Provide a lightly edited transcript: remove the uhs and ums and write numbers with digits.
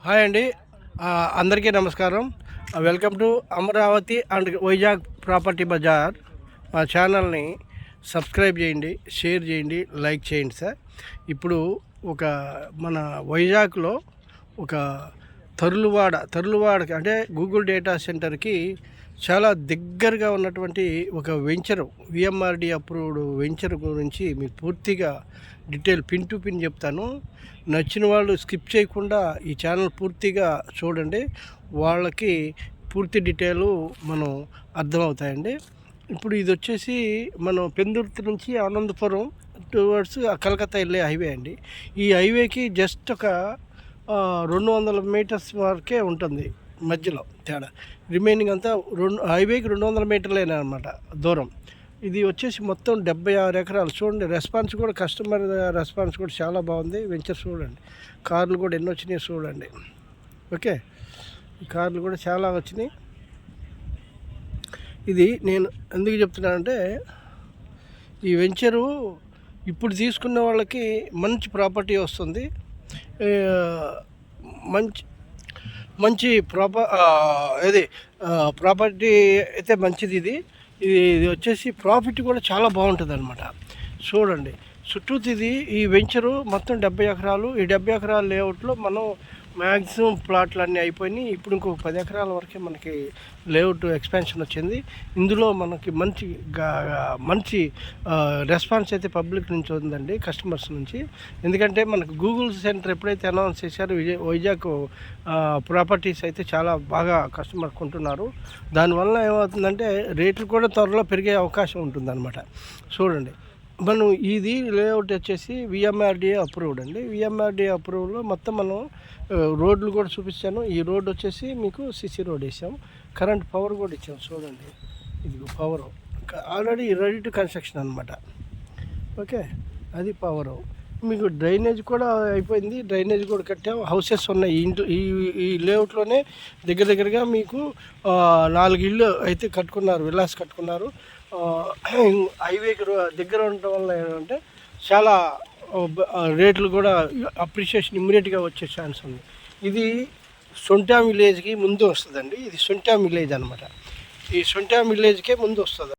Hi అండి, అందరికీ నమస్కారం. Welcome to Amaravati and Vizag property bazaar. మా ఛానల్ని సబ్స్క్రైబ్ చేయండి, షేర్ చేయండి, లైక్ చేయండి సార్. ఇప్పుడు మన వైజాగ్లో ఒక తరులువాడకి అంటే గూగుల్ డేటా సెంటర్కి చాలా దగ్గరగా ఉన్నటువంటి ఒక వెంచరు, విఎంఆర్డి అప్రూవ్డ్ వెంచర్ గురించి మీకు పూర్తిగా డీటెయిల్ పిన్ టు పిన్ చెప్తాను. నచ్చిన వాళ్ళు స్కిప్ చేయకుండా ఈ ఛానల్ పూర్తిగా చూడండి, వాళ్ళకి పూర్తి డీటెయిల్ మనం అర్థమవుతాయండి. ఇప్పుడు ఇది వచ్చేసి మనం పెందుర్తి నుంచి అనంతపురం టువర్డ్స్ కలకత్తా వెళ్ళే హైవే అండి. ఈ హైవేకి జస్ట్ ఒక 200 మీటర్స్ వరకే ఉంటుంది మధ్యలో తేడా. రిమైనింగ్ అంతా హైవేకి 200 మీటర్లేనా అనమాట దూరం. ఇది వచ్చేసి మొత్తం 76 ఎకరాలు. చూడండి, రెస్పాన్స్ కూడా, కస్టమర్ రెస్పాన్స్ కూడా చాలా బాగుంది. వెంచర్ చూడండి, కార్లు కూడా ఎన్ని వచ్చినాయి చూడండి. ఓకే, ఈ కార్లు కూడా చాలా వచ్చినాయి. ఇది నేను ఎందుకు చెప్తున్నానంటే, ఈ వెంచరు ఇప్పుడు తీసుకున్న వాళ్ళకి మంచి ప్రాపర్టీ వస్తుంది. మంచి ప్రాపర్టీ అయితే మంచిది. ఇది వచ్చేసి ప్రాఫిట్ కూడా చాలా బాగుంటుంది అనమాట. చూడండి, చుట్టూ ఈ వెంచరు మొత్తం 70 ఎకరాలు. ఈ 70 ఎకరాల లేఅవుట్లో మనం మ్యాక్సిమం ప్లాట్లు అన్నీ అయిపోయినాయి. ఇప్పుడు ఇంకొక 10 ఎకరాల వరకే మనకి లేఅవుట్ ఎక్స్పాన్షన్ వచ్చింది. ఇందులో మనకి మంచి రెస్పాన్స్ అయితే పబ్లిక్ నుంచి ఉందండి, కస్టమర్స్ నుంచి. ఎందుకంటే మనకు గూగుల్ సెంటర్ ఎప్పుడైతే అనౌన్స్ చేశారో వైజాగ్ ప్రాపర్టీస్ అయితే చాలా బాగా కస్టమర్ కొంటున్నారు. దానివల్ల ఏమవుతుందంటే రేట్లు కూడా త్వరలో పెరిగే అవకాశం ఉంటుందన్నమాట. చూడండి, మనం ఇది లేఅవుట్ వచ్చేసి విఎంఆర్డిఏ అప్రూవ్డ్ అండి. విఎంఆర్డిఏ అప్రూవ్డ్లో మొత్తం మనం రోడ్లు కూడా చూపించాను. ఈ రోడ్ వచ్చేసి మీకు సిసి రోడ్ వేసాం, కరెంట్ పవర్ కూడా ఇచ్చాం. చూడండి, ఇది power already ready to construction అనమాట. ఓకే, అది పవరు. మీకు డ్రైనేజ్ కూడా అయిపోయింది, డ్రైనేజ్ కూడా కట్టాం. హౌసెస్ ఉన్నాయి ఈ లేఅవుట్లోనే. దగ్గరగా మీకు 4 ఇళ్ళు అయితే కట్టుకున్నారు, విల్లాస్ కట్టుకున్నారు. హైవేకి దగ్గర ఉండటం వల్ల ఏంటంటే చాలా రేట్లు కూడా అప్రిషియేషన్ ఇమ్మీడియట్గా వచ్చే ఛాన్స్ ఉంది. ఇది సొంటాం విలేజ్కి ముందు వస్తుందండి. ఇది సొంటాం విలేజ్ అనమాట. ఈ సొంటాం విలేజ్కే ముందు వస్తుంది.